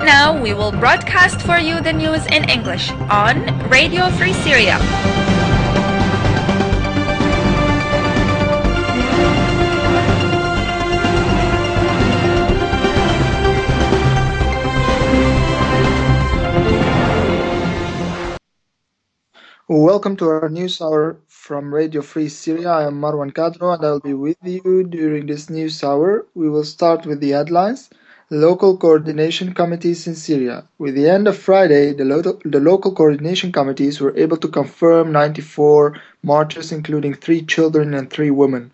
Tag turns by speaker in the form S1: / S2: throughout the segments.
S1: Right now, we will broadcast for you the news in English on Radio Free Syria.
S2: Welcome to our news hour from Radio Free Syria. I am MarwanKADRO and I'll be with you during this news hour. We will start with the headlines. Local coordination committees in Syria. With the end of Friday, the local coordination committees were able to confirm 94 marches, including 3 children and 3 women.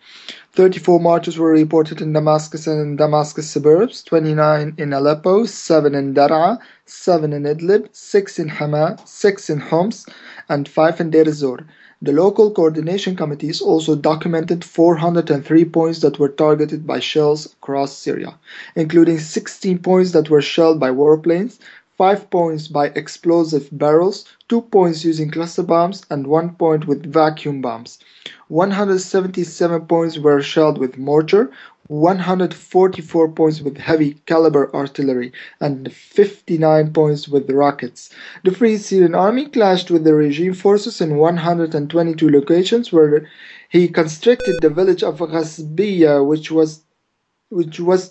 S2: 34 marches were reported in Damascus and Damascus suburbs, 29 in Aleppo, 7 in Dar'a, 7 in Idlib, 6 in Hama, 6 in Homs, and 5 in Deir ez-Zor. The local coordination committees also documented 403 points that were targeted by shells across Syria, including 16 points that were shelled by warplanes, 5 points by explosive barrels, 2 points using cluster bombs, and 1 point with vacuum bombs. 177 points were shelled with mortar, 144 points with heavy caliber artillery, and 59 points with rockets. The Free Syrian Army clashed with the regime forces in 122 locations, where he constricted the village of Ghasbiya, which was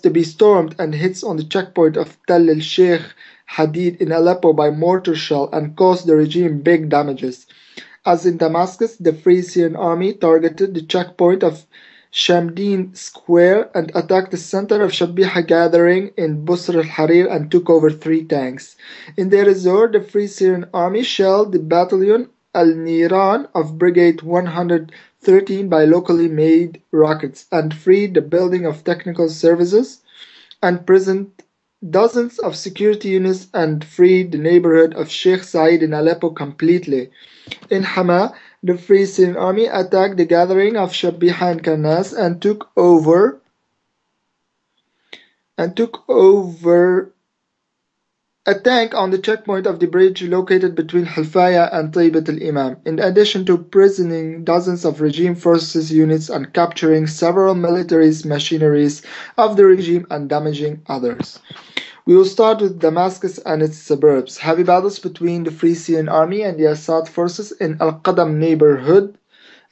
S2: to be stormed, and hits on the checkpoint of Tell el-Sheikh Hadid in Aleppo by mortar shell and caused the regime big damages. As in Damascus, the Free Syrian Army targeted the checkpoint of Shamdin Square and attacked the center of Shabiha gathering in Busr al-Harir and took over 3 tanks. In Deir ez-Zor, the Free Syrian Army shelled the battalion Al-Niran of Brigade 113 by locally made rockets and freed the building of technical services and prisoned dozens of security units and freed the neighborhood of Sheikh Said in Aleppo completely. In Hama, the Free Syrian Army attacked the gathering of Shabiha and Karnas and took over a tank on the checkpoint of the bridge located between Halfaya and Taybat al-Imam, in addition to prisoning dozens of regime forces units and capturing several military machineries of the regime and damaging others. We will start with Damascus and its suburbs. Heavy battles between the Free Syrian Army and the Assad forces in Al-Qadam neighborhood,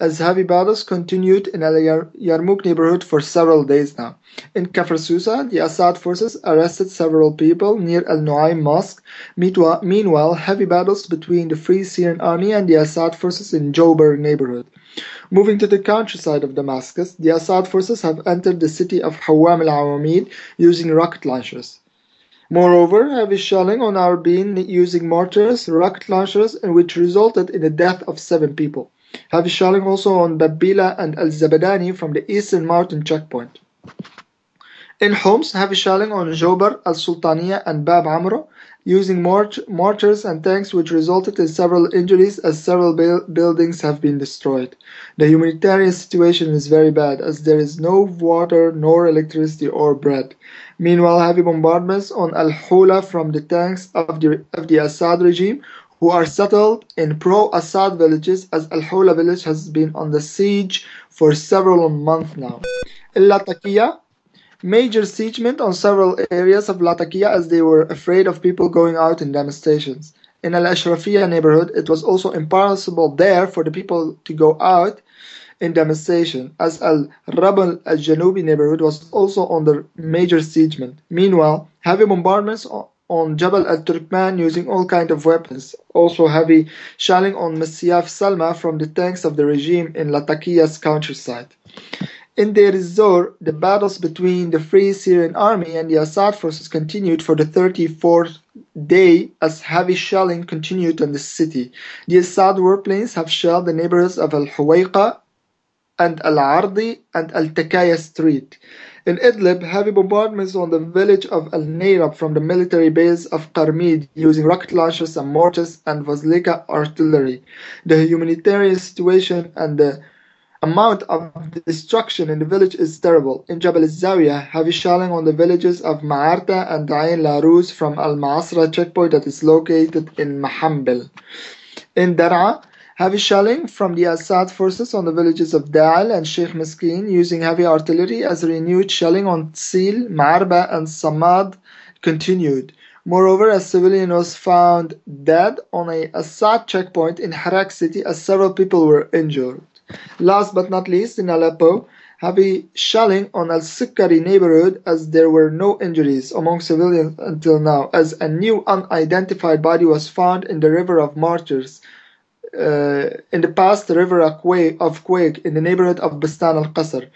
S2: as heavy battles continued in Al-Yarmouk neighborhood for several days now. In Kafr Sousa, the Assad forces arrested several people near Al-Nuaym Mosque. Meanwhile, heavy battles between the Free Syrian Army and the Assad forces in Jobar neighborhood. Moving to the countryside of Damascus, the Assad forces have entered the city of Hawam al-Awamid using rocket launchers. Moreover, heavy shelling on Arbin using mortars, rocket launchers, and which resulted in the death of 7 people. Heavy shelling also on Babila and Al-Zabadani from the eastern mountain checkpoint. In Homs, heavy shelling on Jobar, Al-Sultaniya, and Bab Amro using mortars and tanks, which resulted in several injuries as several buildings have been destroyed. The humanitarian situation is very bad, as there is no water, nor electricity or bread. Meanwhile, heavy bombardments on Al-Hula from the tanks of the Assad regime, who are settled in pro-Assad villages, as Al-Hula village has been on the siege for several months now. In Latakia, major siegement on several areas of Latakia, as they were afraid of people going out in demonstrations. In Al-Ashrafiyya neighborhood, it was also impossible there for the people to go out in demonstration, as Al-Rabal al-Janubi neighborhood was also under major siegement. Meanwhile, heavy bombardments on Jabal al-Turkman using all kinds of weapons. Also heavy shelling on Masyaf Salma from the tanks of the regime in Latakiya's countryside. In Deir ez-Zor, the battles between the Free Syrian Army and the Assad forces continued for the 34th day as heavy shelling continued on the city. The Assad warplanes have shelled the neighborhoods of Al-Huwayqa and Al-Ardi and Al-Takaya Street. In Idlib, heavy bombardments on the village of Al-Nayrab from the military base of Qarmid using rocket launchers and mortars and Vazlika artillery. The humanitarian situation and the amount of destruction in the village is terrible. In Jabal al-Zawiya, heavy shelling on the villages of Ma'arta and Ain Laruz from Al-Ma'asra checkpoint that is located in Mahambil. In Dar'a, heavy shelling from the Assad forces on the villages of Da'al and Sheikh Miskin using heavy artillery, as renewed shelling on Tsil, Ma'arba and Samad continued. Moreover, a civilian was found dead on a Assad checkpoint in Harak city as several people were injured. Last but not least, in Aleppo, heavy shelling on Al-Sukkari neighborhood as there were no injuries among civilians until now, as a new unidentified body was found in the River of Martyrs, in the past river of Quake in the neighborhood of Bustan al-Qasr.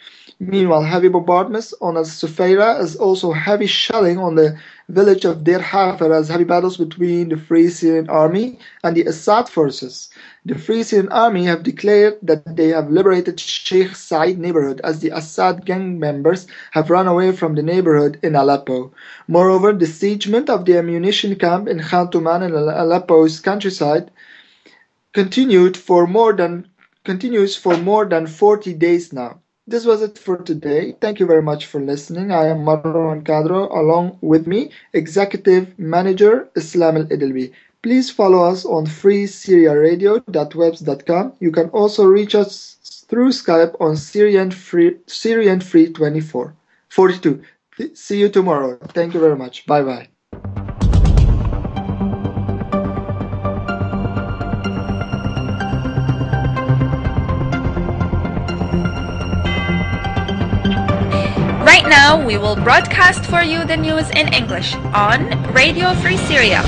S2: Meanwhile, heavy bombardments on Al-Sufayra as also heavy shelling on the village of Deir Hafer as heavy battles between the Free Syrian Army and the Assad forces. The Free Syrian Army have declared that they have liberated Sheikh Said neighborhood as the Assad gang members have run away from the neighborhood in Aleppo. Moreover, the siegement of the ammunition camp in Khan Tuman in Aleppo's countryside continues for more than 40 days now. This was it for today. Thank you very much for listening. I am MarwanKADRO, along with me, Executive Manager Islam Al-Idilbi. Please follow us on freesyriaradio.webs.com. You can also reach us through Skype on Syrian Free 42. See you tomorrow. Thank you very much. Bye-bye.
S1: Right now, we will broadcast for you the news in English on Radio Free Syria.